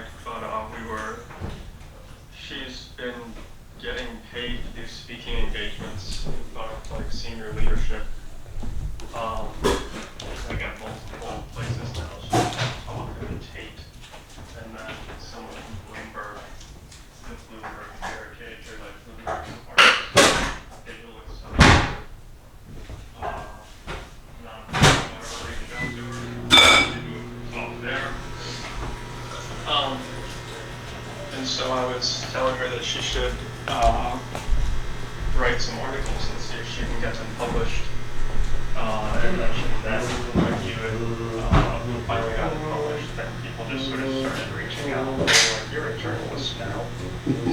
Mike, but she's been getting paid to do speaking engagements in front of like senior leadership, like at multiple places now. She's talking to Tate, and then someone from Bloomberg, the Bloomberg Heritage or like Bloomberg Department, Digital Accelerator, non-profit reached out to her to talk there. And so I was telling her that she should write some articles and see if she can get them published. And then review it. Finally got it published, then people just sort of started reaching out. They were like, "You're a journalist now,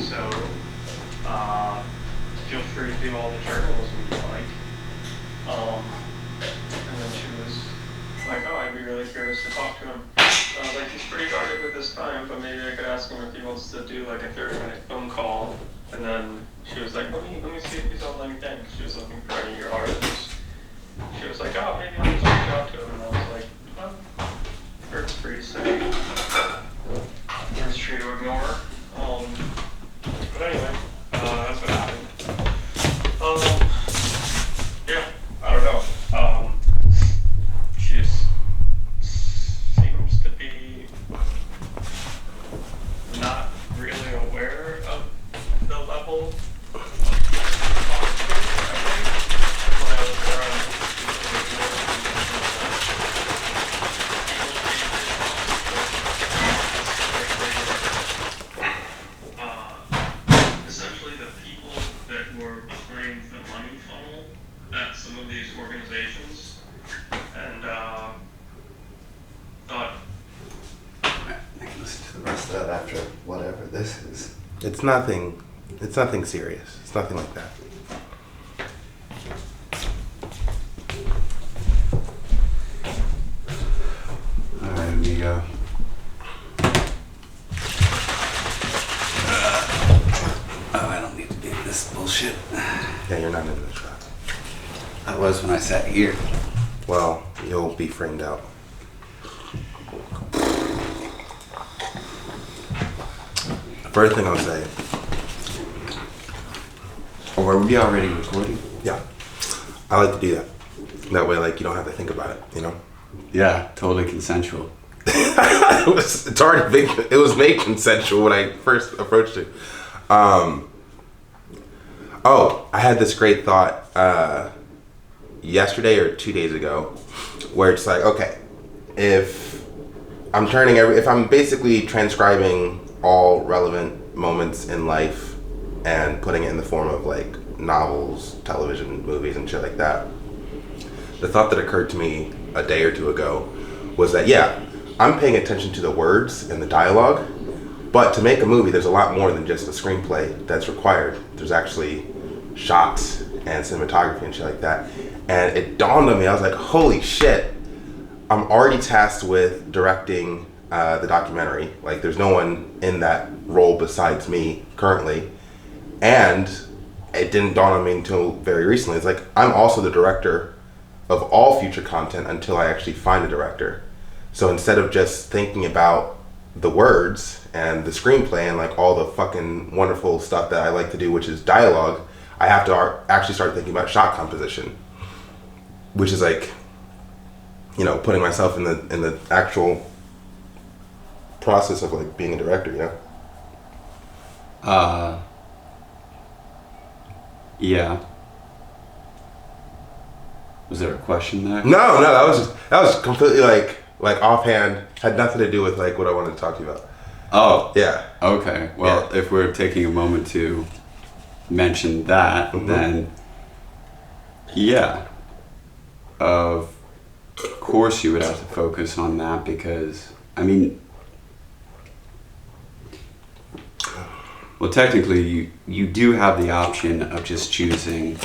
so feel free to do all the journalism you like." And then she was like, "Oh, I'd be really curious to talk to him." I was like, "He's pretty guarded with his time, but maybe I could ask him if he wants to do like a 30-minute phone call." And then she was like, let me see if he's on LinkedIn. She was looking for any of your articles. She was like, "Oh, maybe I'll just reach out to him." And I was like, "Oh, it's pretty safe. It's free to ignore." But anyway, that's what happened. Yeah, I don't know. She just seems to be not really aware of the level of when I was there. Essentially, the people that were behind the money funnel at some of these organizations, and thought. I can listen to the rest of that after whatever this is. It's nothing serious. It's nothing like that. Alright, amigo. I don't need to be in this bullshit. Yeah, you're not into this crap. I was when I sat here. Well, you'll be framed out. First thing I'll say. Or were we already recording? Yeah, I like to do that. That way, like, you don't have to think about it, you know? Yeah, totally consensual. It was made consensual when I first approached it. I had this great thought yesterday or 2 days ago where it's like, okay, if I'm basically transcribing all relevant moments in life and putting it in the form of like novels, television, movies, and shit like that. The thought that occurred to me a day or two ago was that, yeah, I'm paying attention to the words and the dialogue, but to make a movie, there's a lot more than just a screenplay that's required. There's actually shots and cinematography and shit like that. And it dawned on me, I was like, holy shit, I'm already tasked with directing the documentary. Like, there's no one in that role besides me currently. And it didn't dawn on me until very recently. It's like, I'm also the director of all future content until I actually find a director. So instead of just thinking about the words and the screenplay and like all the fucking wonderful stuff that I like to do, which is dialogue, I have to actually start thinking about shot composition, which is like, you know, putting myself in the actual process of like being a director, you know? Yeah. Was there a question there? No, that was completely like offhand, had nothing to do with like what I wanted to talk to you about. Oh. Yeah. Okay. Well, Yeah. if we're taking a moment to mention that, then yeah. Of course you would have to focus on that because, I mean, well, technically you do have the option of just choosing,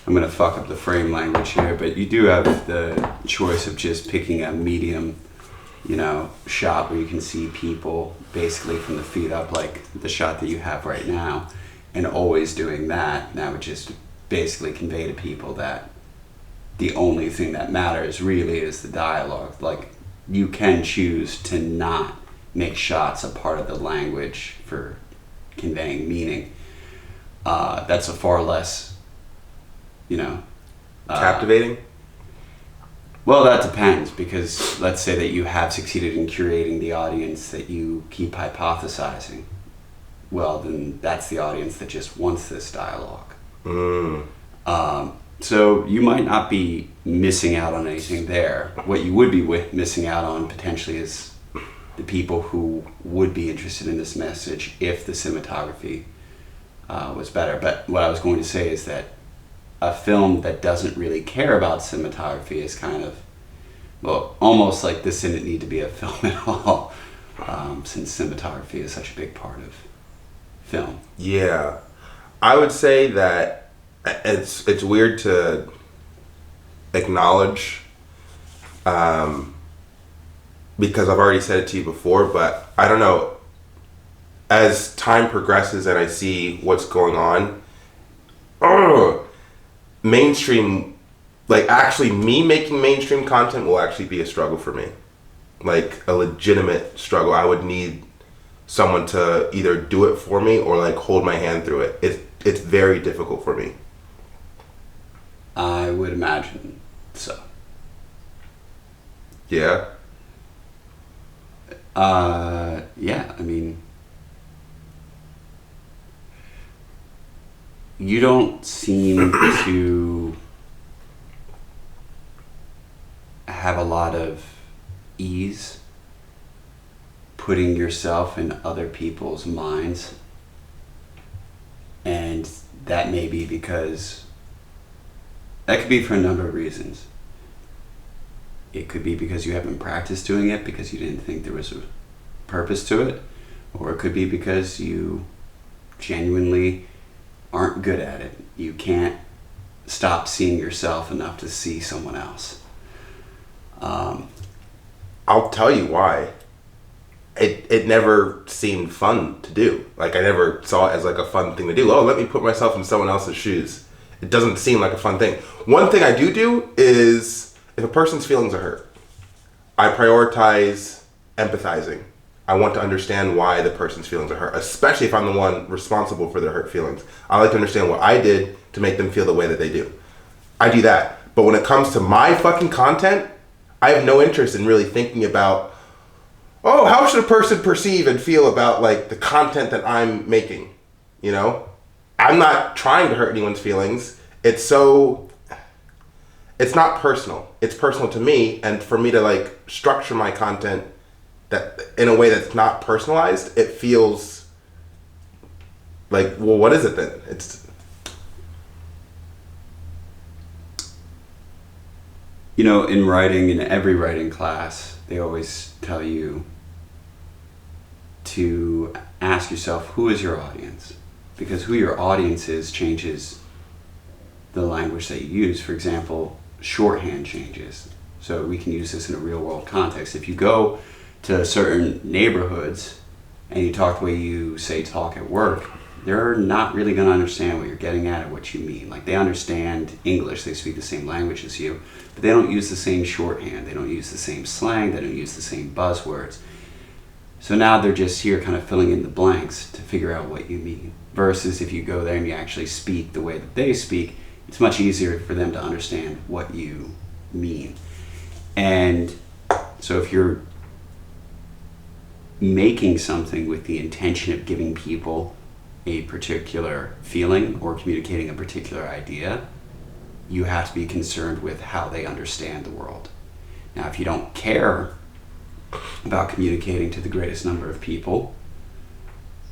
I'm going to fuck up the frame language here, but you do have the choice of just picking a medium, you know, shot where you can see people basically from the feet up, like the shot that you have right now, and always doing that. And that would just basically convey to people that the only thing that matters really is the dialogue. Like, you can choose to not make shots a part of the language for conveying meaning, that's a far less, Captivating? Well, that depends, because let's say that you have succeeded in curating the audience that you keep hypothesizing. Well, then that's the audience that just wants this dialogue. So you might not be missing out on anything there. What you would be missing out on potentially is the people who would be interested in this message if the cinematography was better. But what I was going to say is that a film that doesn't really care about cinematography is kind of, well, almost like this didn't need to be a film at all, since cinematography is such a big part of film. Yeah. I would say that it's weird to acknowledge, because I've already said it to you before, but I don't know, as time progresses and I see what's going on, mainstream, like actually me making mainstream content will actually be a struggle for me. Like a legitimate struggle. I would need someone to either do it for me or like hold my hand through it. It's very difficult for me. I would imagine so. Yeah? Yeah, I mean, you don't seem to have a lot of ease putting yourself in other people's minds, and that may be because that could be for a number of reasons. It could be because you haven't practiced doing it because you didn't think there was a purpose to it, or it could be because you genuinely aren't good at it. You can't stop seeing yourself enough to see someone else. I'll tell you why. It never seemed fun to do. Like I never saw it as like a fun thing to do. Oh, let me put myself in someone else's shoes. It doesn't seem like a fun thing. One thing I do is if a person's feelings are hurt, I prioritize empathizing. I want to understand why the person's feelings are hurt, especially if I'm the one responsible for their hurt feelings. I like to understand what I did to make them feel the way that they do. I do that. But when it comes to my fucking content, I have no interest in really thinking about, oh, how should a person perceive and feel about like the content that I'm making? You know? I'm not trying to hurt anyone's feelings. It's not personal. It's personal to me, and for me to like structure my content that in a way that's not personalized, it feels like, well, what is it then? It's in writing, in every writing class, they always tell you to ask yourself, who is your audience? Because who your audience is changes the language that you use. For example, shorthand changes. So we can use this in a real world context. If you go to certain neighborhoods and you talk the way you say talk at work, they're not really going to understand what you're getting at or what you mean. Like they understand English, they speak the same language as you, but they don't use the same shorthand, they don't use the same slang, they don't use the same buzzwords. So now they're just here kind of filling in the blanks to figure out what you mean. Versus if you go there and you actually speak the way that they speak, it's much easier for them to understand what you mean. And so if you're making something with the intention of giving people a particular feeling or communicating a particular idea, you have to be concerned with how they understand the world. Now, if you don't care about communicating to the greatest number of people,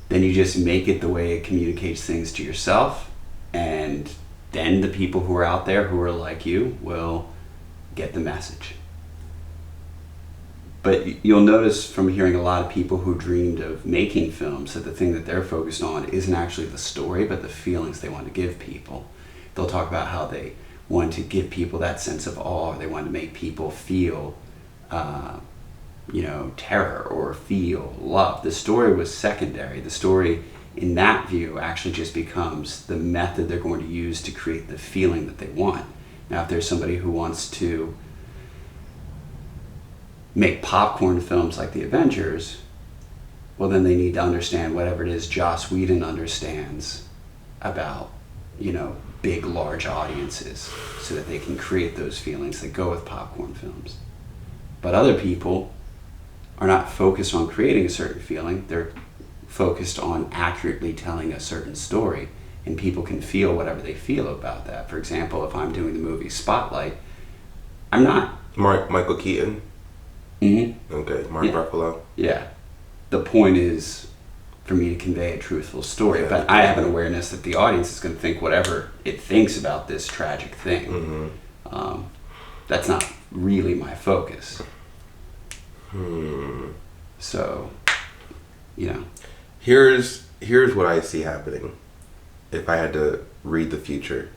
then you just make it the way it communicates things to yourself, and then the people who are out there who are like you will get the message. But you'll notice from hearing a lot of people who dreamed of making films that the thing that they're focused on isn't actually the story, but the feelings they want to give people. They'll talk about how they want to give people that sense of awe, or they want to make people feel terror or feel love. The story was secondary. The story in that view actually just becomes the method they're going to use to create the feeling that they want. Now, if there's somebody who wants to make popcorn films like the Avengers, well, then they need to understand whatever it is Joss Whedon understands about, big, large audiences, so that they can create those feelings that go with popcorn films. But other people are not focused on creating a certain feeling. They're focused on accurately telling a certain story, and people can feel whatever they feel about that. For example, if I'm doing the movie Spotlight, I'm not... Michael Keaton? Mm-hmm. Okay, Mark Ruffalo. Yeah. The point is for me to convey a truthful story, but I have an awareness that the audience is going to think whatever it thinks about this tragic thing. Mm-hmm. That's not really my focus. So, Here's what I see happening if I had to read the future.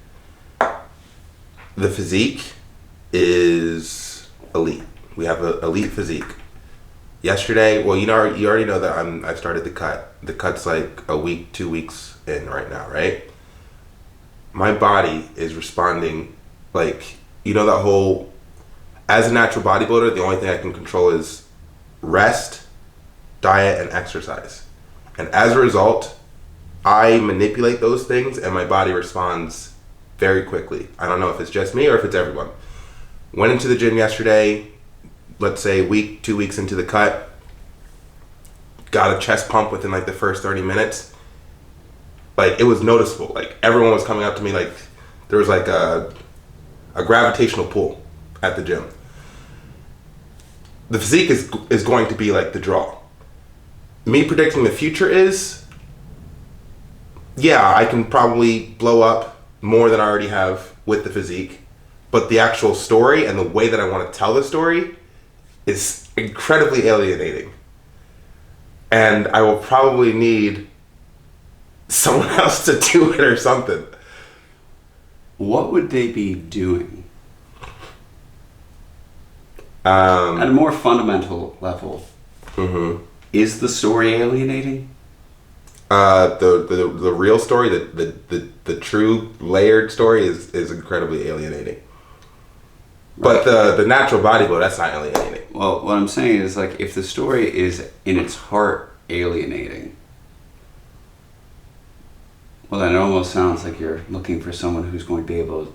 The physique is elite. We have an elite physique. Yesterday, well, you already know that I started the cut. The cut's like a week, 2 weeks in right now, right? My body is responding like, that whole, as a natural bodybuilder, the only thing I can control is rest, diet, and exercise. And as a result, I manipulate those things and my body responds very quickly. I don't know if it's just me or if it's everyone. Went into the gym yesterday, let's say week, 2 weeks into the cut, got a chest pump within like the first 30 minutes. Like, it was noticeable. Like, everyone was coming up to me, like there was like a gravitational pull at the gym. The physique is going to be like the draw. Me predicting the future is, I can probably blow up more than I already have with the physique, but the actual story and the way that I want to tell the story is incredibly alienating. And I will probably need someone else to do it or something. What would they be doing? At a more fundamental level, is the story alienating? The real story, the true layered story is incredibly alienating. But the natural bodybuilder, that's not alienating. Well, what I'm saying is, like, if the story is in its heart alienating, well, then it almost sounds like you're looking for someone who's going to be able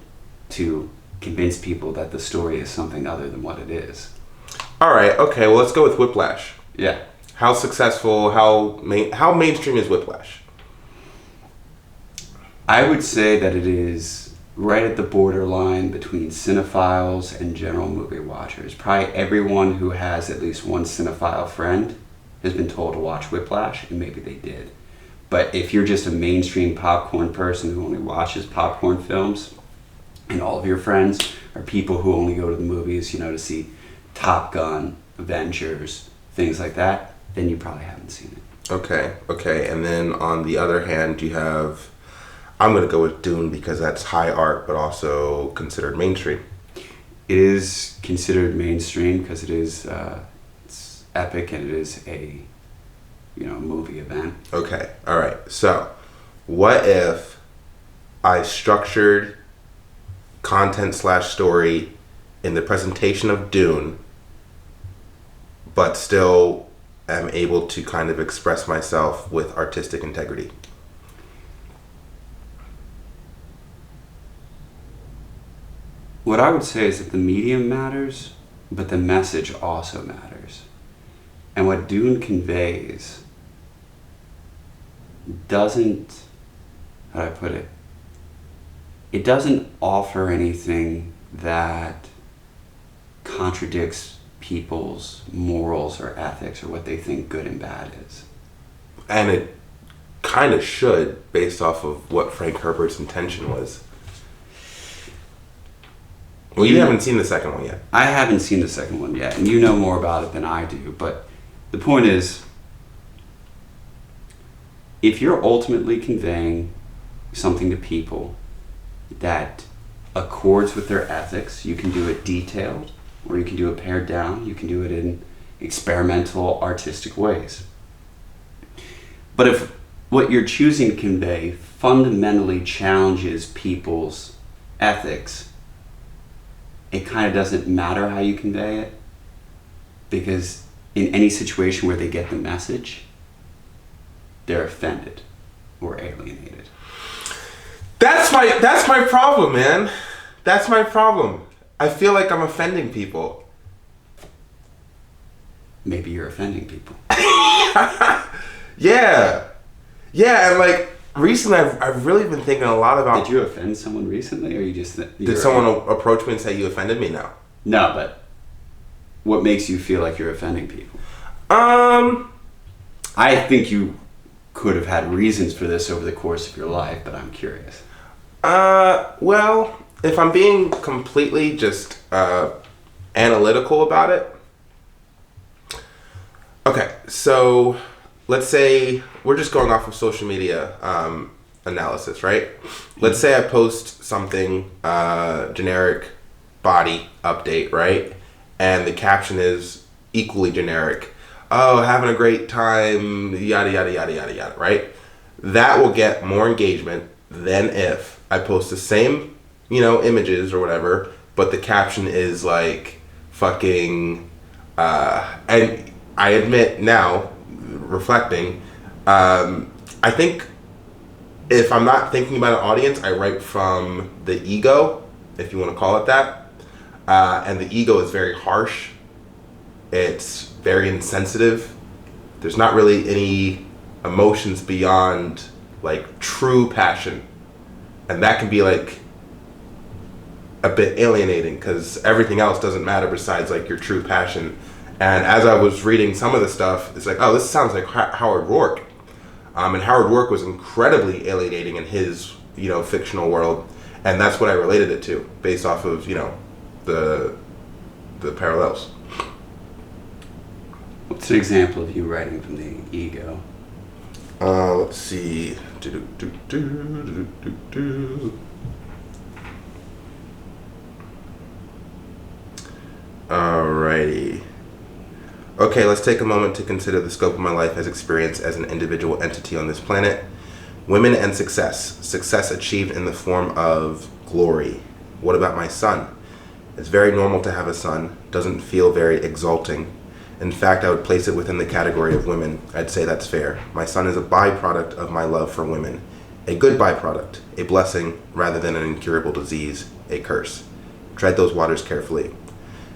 to convince people that the story is something other than what it is. All right, okay, well, let's go with Whiplash. Yeah. How successful, how mainstream is Whiplash? I would say that it is right at the borderline between cinephiles and general movie watchers. Probably everyone who has at least one cinephile friend has been told to watch Whiplash, and maybe they did. But if you're just a mainstream popcorn person who only watches popcorn films, and all of your friends are people who only go to the movies, to see Top Gun, Avengers, things like that, then you probably haven't seen it. Okay. And then on the other hand, you have, I'm going to go with Dune because that's high art, but also considered mainstream. It is considered mainstream because it is it's epic and it is a movie event. Okay, all right. So, what if I structured content/story in the presentation of Dune, but still am able to kind of express myself with artistic integrity? What I would say is that the medium matters, but the message also matters. And what Dune conveys doesn't, how do I put it? It doesn't offer anything that contradicts people's morals or ethics or what they think good and bad is. And it kind of should, based off of what Frank Herbert's intention was. Well, you haven't seen the second one yet. I haven't seen the second one yet, and you know more about it than I do, but the point is, if you're ultimately conveying something to people that accords with their ethics, you can do it detailed, or you can do it pared down, you can do it in experimental, artistic ways. But if what you're choosing to convey fundamentally challenges people's ethics, it kind of doesn't matter how you convey it, because in any situation where they get the message, they're offended or alienated. That's my problem, man. That's my problem. I feel like I'm offending people. Maybe you're offending people. Yeah, and like recently, I've really been thinking a lot about. Did you offend someone recently, or you just Did someone approach me and say you offended me? No. No, but what makes you feel like you're offending people? I think you could have had reasons for this over the course of your life, but I'm curious. Well, if I'm being completely just analytical about it. Okay, so let's say we're just going off of social media analysis, right? Let's say I post something, generic body update, right? And the caption is equally generic. Oh, having a great time, yada, yada, yada, yada, yada, right? That will get more engagement than if I post the same, images or whatever, but the caption is like fucking, and I admit now, reflecting, I think if I'm not thinking about an audience, I write from the ego, if you want to call it that. And the ego is very harsh. It's very insensitive. There's not really any emotions beyond like true passion. And that can be like a bit alienating because everything else doesn't matter besides like your true passion. And as I was reading some of the stuff, it's like, oh, this sounds like Howard Rourke. And Howard Rourke was incredibly alienating in his, fictional world. And that's what I related it to based off of, the parallels. What's an example of you writing from the ego? Let's see. Alrighty. Okay, let's take a moment to consider the scope of my life as experienced as an individual entity on this planet. Women and success. Success achieved in the form of glory. What about my son? It's very normal to have a son. Doesn't feel very exalting. In fact, I would place it within the category of women. I'd say that's fair. My son is a byproduct of my love for women. A good byproduct. A blessing rather than an incurable disease. A curse. Tread those waters carefully.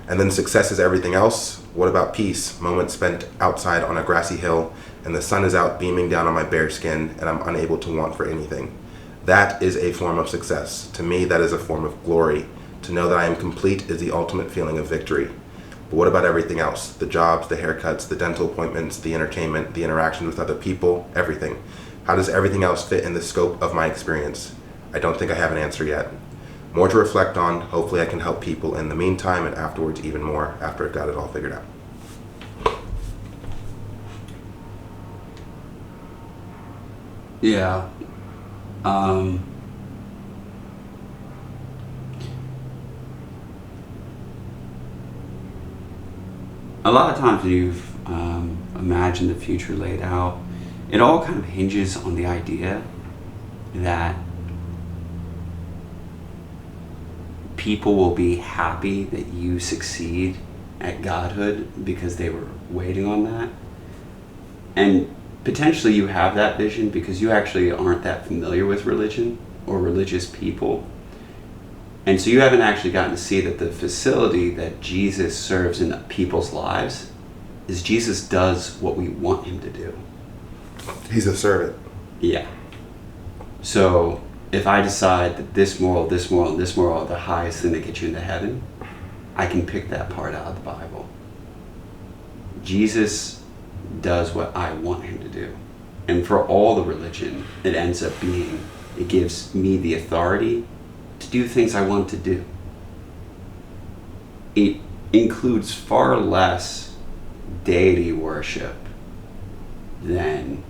And then success is everything else. What about peace? Moments spent outside on a grassy hill, and the sun is out beaming down on my bare skin, and I'm unable to want for anything. That is a form of success. To me, that is a form of glory. To know that I am complete is the ultimate feeling of victory. But what about everything else? The jobs, the haircuts, the dental appointments, the entertainment, the interactions with other people, everything. How does everything else fit in the scope of my experience? I don't think I have an answer yet. More to reflect on. Hopefully I can help people in the meantime and afterwards even more after I've got it all figured out. Yeah. A lot of times when you've imagined the future laid out, it all kind of hinges on the idea that people will be happy that you succeed at godhood because they were waiting on that. And potentially you have that vision because you actually aren't that familiar with religion or religious people. And so you haven't actually gotten to see that the facility that Jesus serves in people's lives is Jesus does what we want him to do. He's a servant. Yeah. So if I decide that this moral, and this moral are the highest thing that gets you into heaven, I can pick that part out of the Bible. Jesus does what I want him to do. And for all the religion, it ends up being, it gives me the authority to do things I want to do. It includes far less deity worship than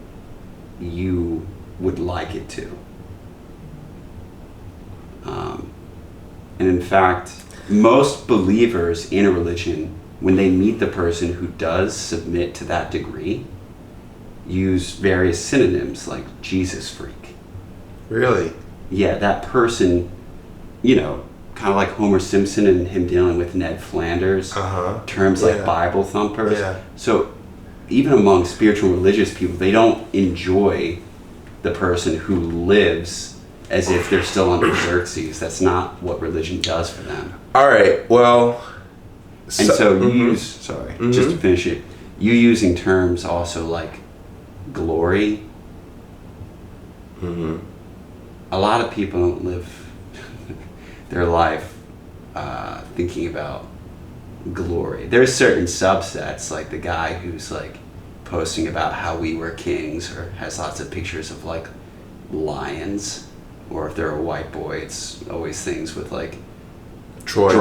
you would like it to. And in fact, most believers in a religion, when they meet the person who does submit to that degree, use various synonyms like Jesus freak. Really? Yeah, that person, kind of like Homer Simpson and him dealing with Ned Flanders. Uh-huh. Terms like Bible thumper. Yeah. So even among spiritual and religious people, they don't enjoy the person who lives as if they're still under Xerxes. That's not what religion does for them. All right, well... And so you use, just to finish it, you using terms also like glory. Mm-hmm. A lot of people don't live their life thinking about glory. There's certain subsets, like the guy who's like posting about how we were kings, or has lots of pictures of like lions, or if they're a white boy, it's always things with like Troy.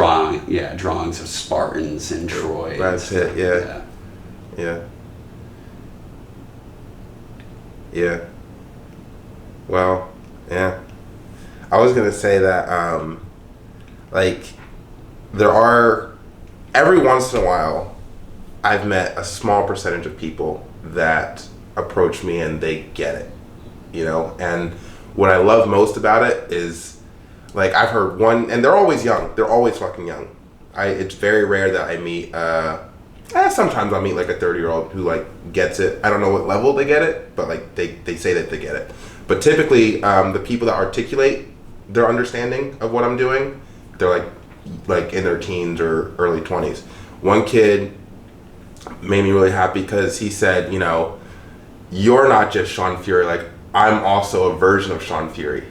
drawings of Spartans in Troy. That's it, yeah. Yeah. Well, yeah. I was gonna say that, like, there are, every once in a while, I've met a small percentage of people that approach me and they get it, you know? And what I love most about it is, like, I've heard one, and they're always young. They're always fucking young. It's very rare that I meet, sometimes I'll meet, like, a 30-year-old who, like, gets it. I don't know what level they get it, but, like, they say that they get it. But typically, the people that articulate their understanding of what I'm doing, they're, like in their teens or early 20s. One kid made me really happy because he said, you know, you're not just Sean Fury, like, I'm also a version of Sean Fury.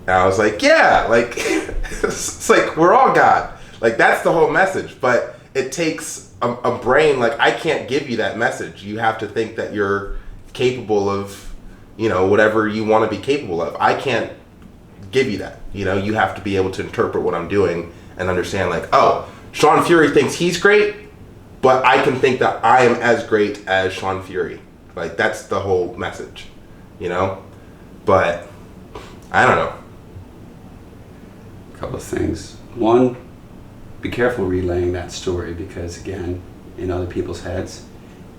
And I was like, yeah, like, it's like, we're all God. Like, that's the whole message. But it takes a brain, like, I can't give you that message. You have to think that you're capable of, you know, whatever you want to be capable of. I can't give you that. You know, you have to be able to interpret what I'm doing and understand, like, oh, Sean Fury thinks he's great, but I can think that I am as great as Sean Fury. Like, that's the whole message, you know? But, I don't know. A couple of things. One, be careful relaying that story because, again, in other people's heads,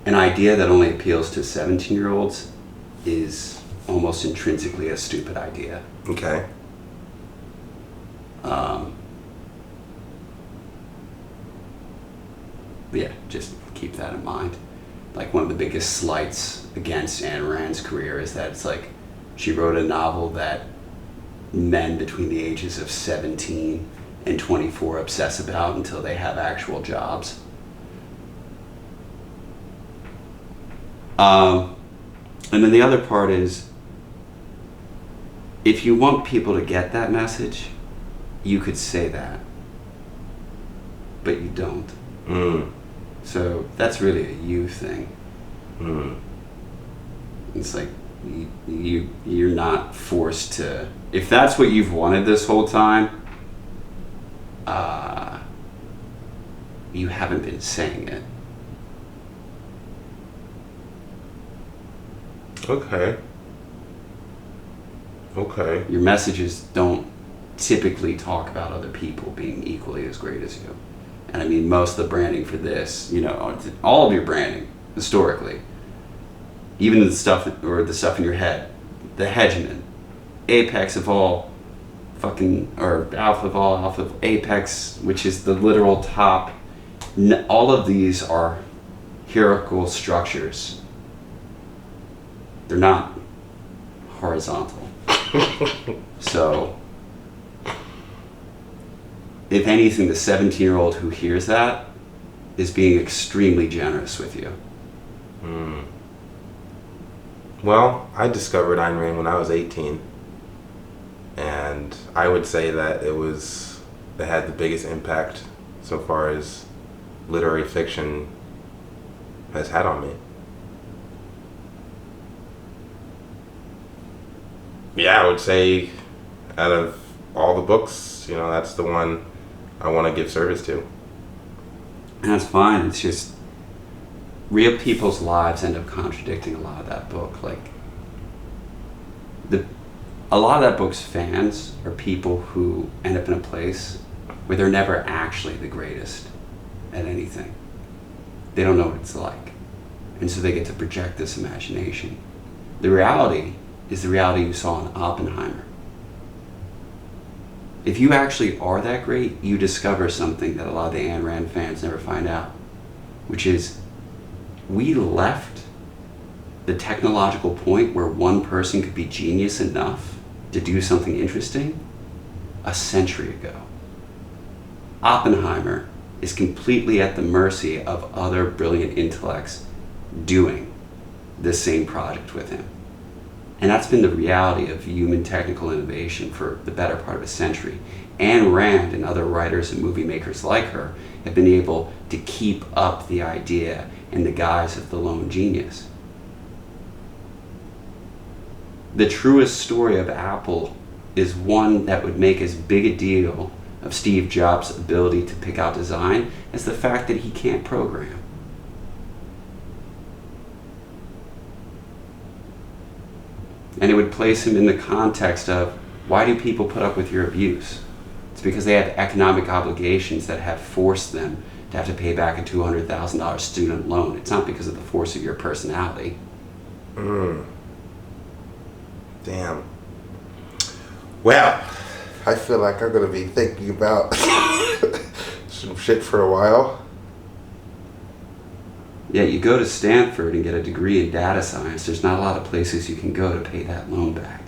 an idea that only appeals to 17-year-olds is almost intrinsically a stupid idea. Okay. Yeah, just keep that in mind. Like, one of the biggest slights against Ayn Rand's career is that it's like she wrote a novel that men between the ages of 17 and 24 obsess about until they have actual jobs. And then the other part is, if you want people to get that message, you could say that, but you don't. So that's really a you thing. It's like you're not forced to. If that's what you've wanted this whole time, you haven't been saying it. Okay. Your messages don't typically talk about other people being equally as great as you. And I mean, most of the branding for this, you know, all of your branding, historically, even the stuff in your head, the hegemon, apex of all fucking, or alpha of all, alpha of apex, which is the literal top. All of these are hierarchical structures. They're not horizontal. So, if anything, the 17-year-old who hears that is being extremely generous with you. Well, I discovered Ayn Rand when I was 18. And I would say that it had the biggest impact so far as literary fiction has had on me. Yeah, I would say out of all the books, you know, that's the one I want to give service to. And that's fine. It's just real people's lives end up contradicting a lot of that book. Like, a lot of that book's fans are people who end up in a place where they're never actually the greatest at anything. They don't know what it's like. And so they get to project this imagination. The reality is the reality you saw in Oppenheimer. If you actually are that great, you discover something that a lot of the Ayn Rand fans never find out, which is we left the technological point where one person could be genius enough to do something interesting a century ago. Oppenheimer is completely at the mercy of other brilliant intellects doing the same project with him. And that's been the reality of human technical innovation for the better part of a century. Ayn Rand and other writers and movie makers like her have been able to keep up the idea in the guise of the lone genius. The truest story of Apple is one that would make as big a deal of Steve Jobs' ability to pick out design as the fact that he can't program. And it would place him in the context of, why do people put up with your abuse? It's because they have economic obligations that have forced them to have to pay back a $200,000 student loan. It's not because of the force of your personality. Damn. Well, I feel like I'm gonna be thinking about some shit for a while. Yeah, you go to Stanford and get a degree in data science. There's not a lot of places you can go to pay that loan back.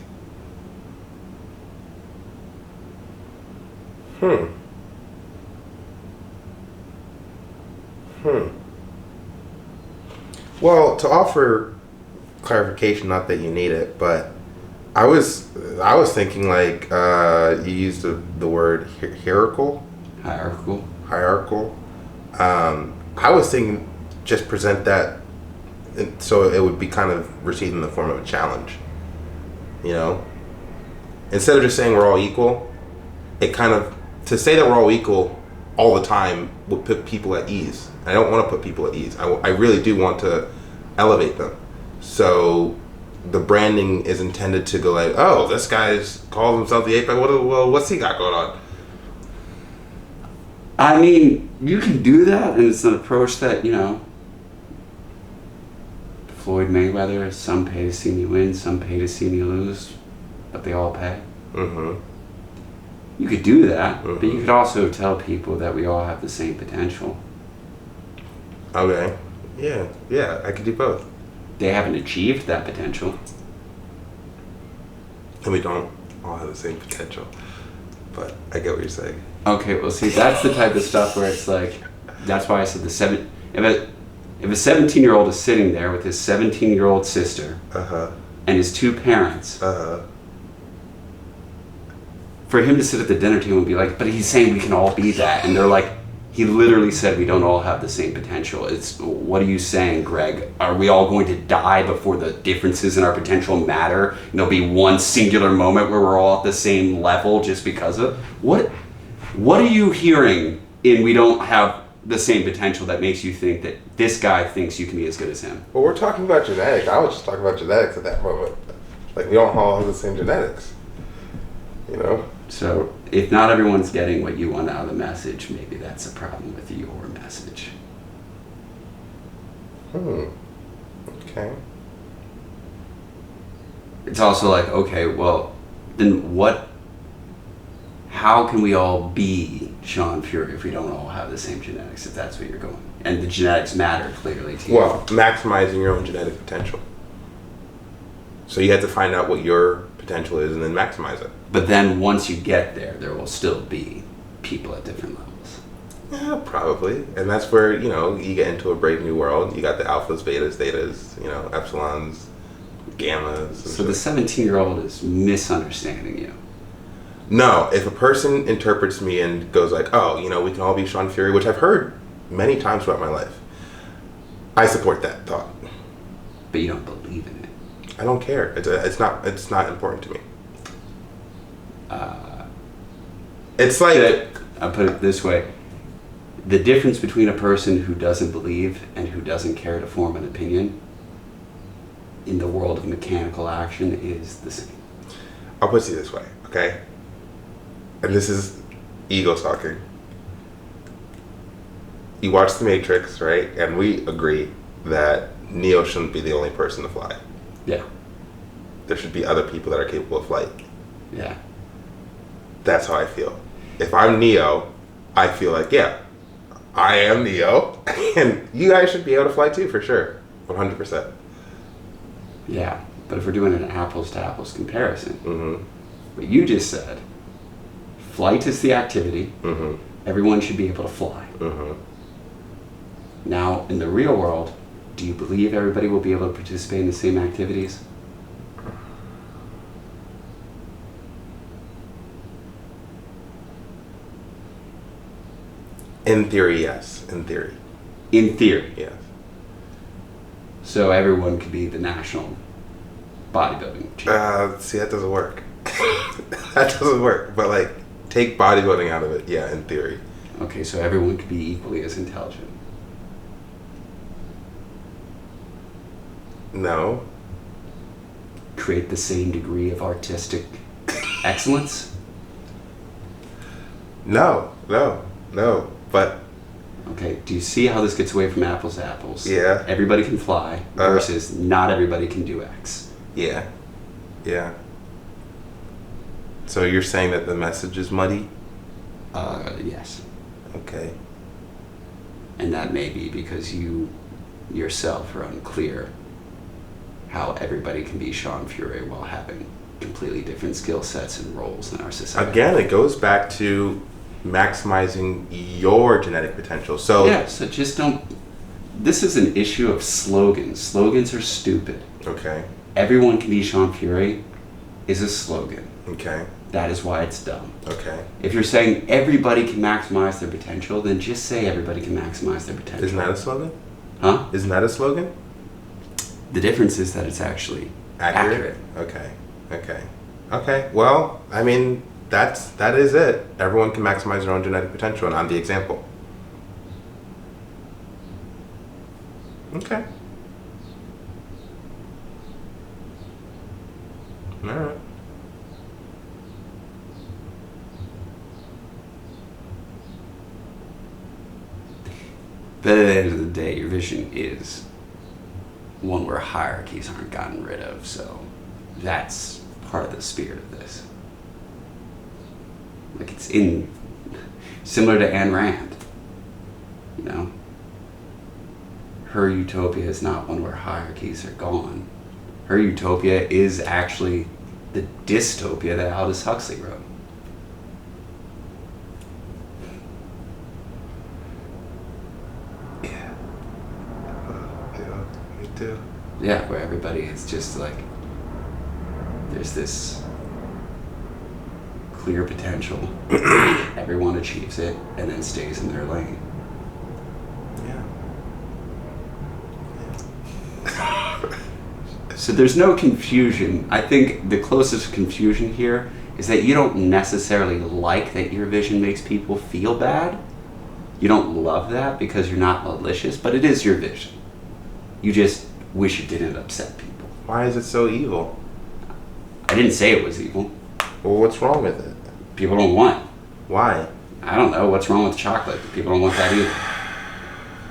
Well, to offer clarification, not that you need it, but I was thinking like you used the word hierarchical. I was thinking just present that so it would be kind of received in the form of a challenge. You know, instead of just saying we're all equal, it kind of, to say that we're all equal all the time would put people at ease. I don't want to put people at ease. I really do want to elevate them. So the branding is intended to go like, oh, this guy's calls himself the ape. What's he got going on? I mean, you can do that, and it's an approach that, you know, Floyd Mayweather, some pay to see me win, some pay to see me lose, but they all pay. Mm-hmm. You could do that, but you could also tell people that we all have the same potential. Okay. Yeah, I could do both. They haven't achieved that potential. And we don't all have the same potential. But I get what you're saying. Okay, well, see, that's the type of stuff where it's like, that's why I said if a 17-year-old is sitting there with his 17-year-old sister and his two parents, for him to sit at the dinner table and be like, but he's saying we can all be that, and they're like, he literally said we don't all have the same potential. It's, what are you saying, Greg? Are we all going to die before the differences in our potential matter? And there'll be one singular moment where we're all at the same level just because of what are you hearing in we don't have the same potential that makes you think that this guy thinks you can be as good as him? Well, we're talking about genetics. I was just talking about genetics at that moment. Like, we don't all have the same genetics. You know? So if not everyone's getting what you want out of the message, maybe that's a problem with your message. Okay. It's also like, okay, well, then how can we all be Sean Fury if we don't all have the same genetics, if that's where you're going? And the genetics matter clearly to you. Well, maximizing your own genetic potential. So you have to find out what your potential is and then maximize it. But then once you get there will still be people at different levels. Yeah, probably. And that's where, you know, you get into a brave new world. You got the alphas, betas, thetas, you know, epsilons, gammas. So the 17-year-old is misunderstanding you. No, if a person interprets me and goes like, oh, you know, we can all be Sean Fury, which I've heard many times throughout my life, I support that thought. But you don't believe in it. I don't care. It's not important to me. It's like, I'll put it this way. The difference between a person who doesn't believe and who doesn't care to form an opinion in the world of mechanical action is the same. I'll put it this way, okay? And this is ego talking. You watch The Matrix, right? And we agree that Neo shouldn't be the only person to fly. Yeah. There should be other people that are capable of flight. Yeah. That's how I feel. If I'm Neo, I feel like, yeah, I am Neo, and you guys should be able to fly too, for sure. 100%. Yeah, but if we're doing an apples to apples comparison, Mm-hmm. what you just said, flight is the activity, Mm-hmm. everyone should be able to fly. Mm-hmm. Now, in the real world, do you believe everybody will be able to participate in the same activities? In theory, yes. In theory, In theory. yes. So everyone could be the national bodybuilding champion. See, that doesn't work. That doesn't work. But like, take bodybuilding out of it. Yeah, in theory. Okay, so everyone could be equally as intelligent. No. Create the same degree of artistic excellence? No. But Okay, do you see how this gets away from apples to apples? Yeah. Everybody can fly versus not everybody can do X. yeah. So you're saying that the message is muddy? Yes. Okay. And that may be because you yourself are unclear how everybody can be Sean Fury while having completely different skill sets and roles in our society. Again, it goes back to maximizing your genetic potential. So Yeah, so just don't. This is an issue of slogans. Slogans are stupid. Okay. Everyone can be Sean Fury is a slogan. Okay. That is why it's dumb. Okay. If you're saying everybody can maximize their potential, then just say everybody can maximize their potential. Isn't that a slogan? Huh? Isn't that a slogan? The difference is that it's actually accurate. Okay. Well, I mean, that is it. Everyone can maximize their own genetic potential, and I'm the example. Okay. All right. But at the end of the day, your vision is one where hierarchies aren't gotten rid of, so that's part of the spirit of this. Like it's in similar to Ayn Rand, you know? Her utopia is not one where hierarchies are gone. Her utopia is actually the dystopia that Aldous Huxley wrote. Yeah. Me too. Yeah, where everybody is just like, there's this clear potential, everyone achieves it, and then stays in their lane. Yeah. So there's no confusion. I think the closest confusion here is that you don't necessarily like that your vision makes people feel bad. You don't love that because you're not malicious, but it is your vision. You just wish it didn't upset people. Why is it so evil? I didn't say it was evil. Well, what's wrong with it? People don't want it. Why? I don't know what's wrong with chocolate. People don't want that either.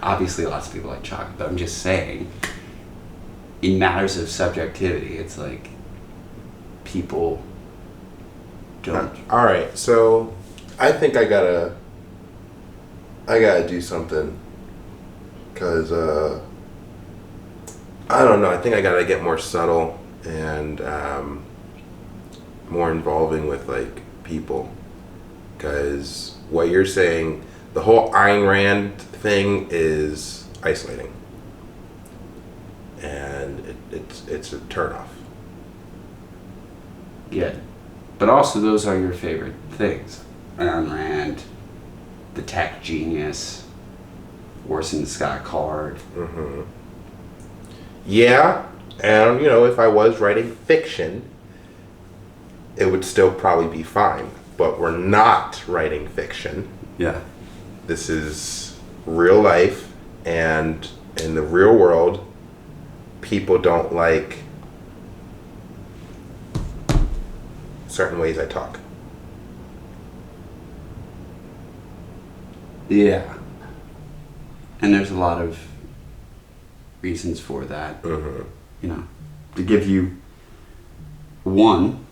Obviously, lots of people like chocolate, but I'm just saying, in matters of subjectivity, it's like people don't. All right, so I think I gotta do something, cause I don't know. I think I gotta get more subtle and more involving with like people, cause what you're saying, the whole Ayn Rand thing is isolating, and it's a turnoff. Yeah. But also, those are your favorite things. Ayn Rand, the tech genius, Orson Scott Card. Mm-hmm. Yeah, and you know, if I was writing fiction, it would still probably be fine. But we're not writing fiction. Yeah. This is real life, and in the real world, people don't like certain ways I talk. Yeah. And there's a lot of reasons for that. Mm-hmm. You know, to give you one,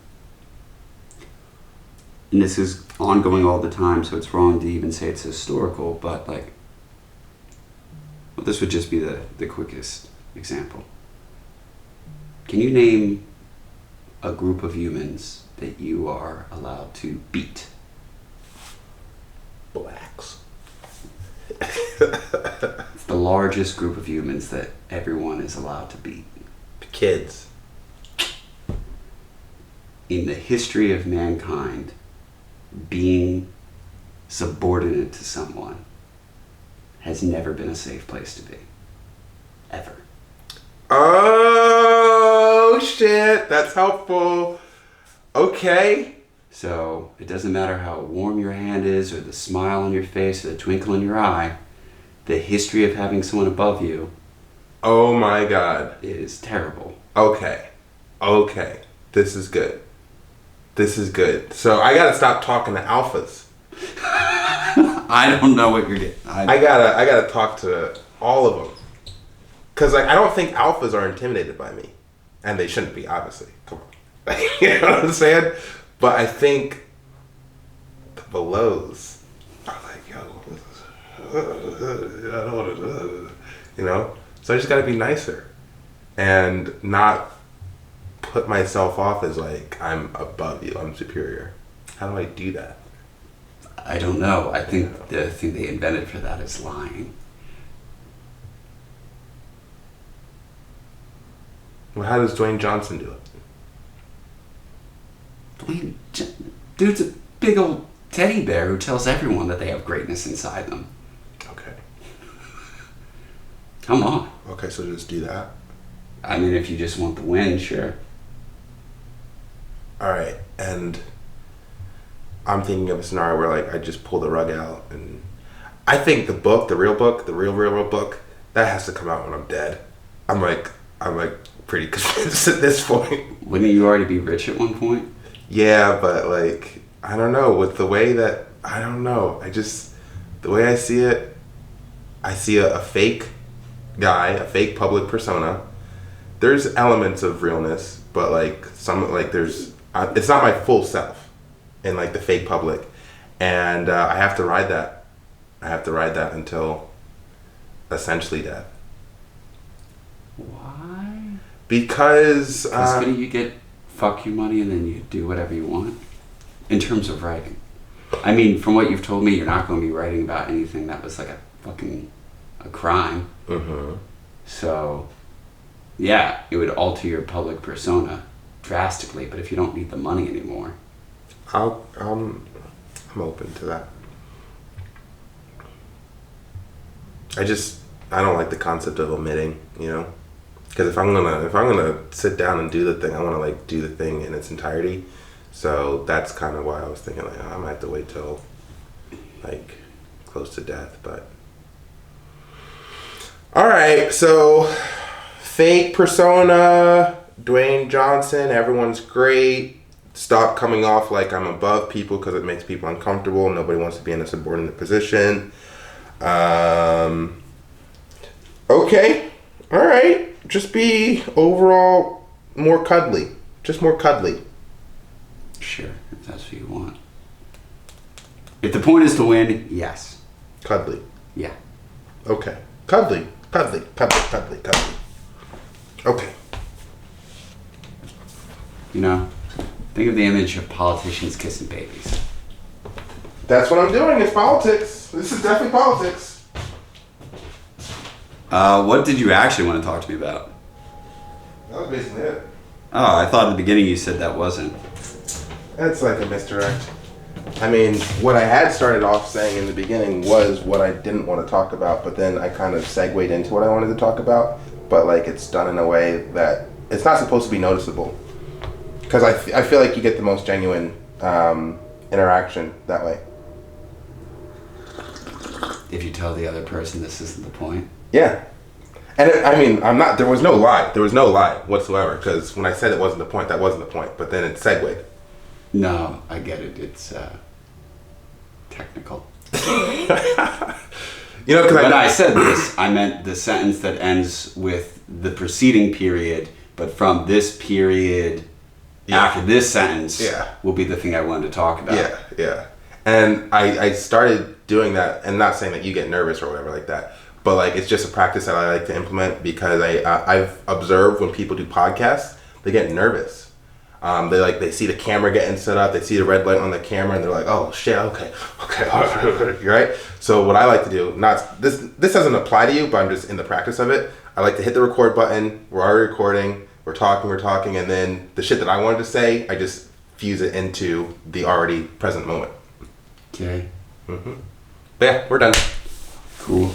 and this is ongoing all the time, so it's wrong to even say it's historical, but like, well, this would just be the quickest example. Can you name a group of humans that you are allowed to beat? Blacks. It's the largest group of humans that everyone is allowed to beat. Kids. In the history of mankind, being subordinate to someone has never been a safe place to be. Ever. Oh, shit. That's helpful. Okay. So it doesn't matter how warm your hand is or the smile on your face or the twinkle in your eye, the history of having someone above you Oh my God. is terrible. Okay. Okay. This is good. This is good. So I gotta stop talking to alphas. I don't know what you're getting. I gotta talk to all of them. Cause like I don't think alphas are intimidated by me, and they shouldn't be, obviously. Come on, you know what I'm saying? But I think the belows are like, yo, I don't want to, you know. So I just gotta be nicer, and not put myself off as like I'm above you, I'm superior. How do I do that? I don't know. I think the thing they invented for that is lying. Well, how does Dwayne Johnson do it? Dude's a big old teddy bear who tells everyone that they have greatness inside them. Okay. Come on. Okay, so just do that. I mean, if you just want the win, sure. All right, and I'm thinking of a scenario where like I just pull the rug out, and I think the real book, that has to come out when I'm dead. I'm like pretty convinced at this point. Wouldn't you already be rich at one point? Yeah, but like I don't know, with the way that I don't know, the way I see it, I see a fake guy, a fake public persona. There's elements of realness, but like there's it's not my full self in like the fake public, and I have to ride that. I have to ride that until essentially death. Why? Because Couldn't you get fuck your money and then you do whatever you want? In terms of writing. I mean, from what you've told me, you're not going to be writing about anything that was like a crime. mhm. So, yeah, it would alter your public persona drastically, but if you don't need the money anymore. I'm open to that. I don't like the concept of omitting, you know, because if I'm gonna sit down and do the thing, I want to like do the thing in its entirety. So that's kind of why I was thinking like I might have to wait till like close to death. But all right, so fake persona, Dwayne Johnson, everyone's great. Stop coming off like I'm above people because it makes people uncomfortable. Nobody wants to be in a subordinate position. Okay. All right. Just be overall more cuddly. Just more cuddly. Sure, if that's what you want. If the point is to win, yes. Cuddly. Yeah. Okay. Cuddly. Cuddly. Cuddly. Cuddly. Cuddly. Okay. You know, think of the image of politicians kissing babies. That's what I'm doing. It's politics. This is definitely politics. What did you actually want to talk to me about? That was basically it. Oh, I thought at the beginning you said that wasn't. That's like a misdirect. I mean, what I had started off saying in the beginning was what I didn't want to talk about, but then I kind of segued into what I wanted to talk about. But like, it's done in a way that it's not supposed to be noticeable. Because I feel like you get the most genuine interaction that way. If you tell the other person this isn't the point. Yeah. And there was no lie. There was no lie whatsoever. Because when I said it wasn't the point, that wasn't the point. But then it segued. No, I get it. It's technical. You know, because when I said this, I meant the sentence that ends with the preceding period, but from this period after this sentence will be the thing I wanted to talk about. Yeah. And I started doing that, and not saying that you get nervous or whatever like that, but like it's just a practice that I like to implement because I've observed when people do podcasts, they get nervous. They see the camera getting set up, they see the red light on the camera, and they're like, oh shit, okay, right? So what I like to do, not this doesn't apply to you, but I'm just in the practice of it. I like to hit the record button. We're already recording. We're talking, and then the shit that I wanted to say, I just fuse it into the already present moment. Okay. But yeah, we're done. Cool.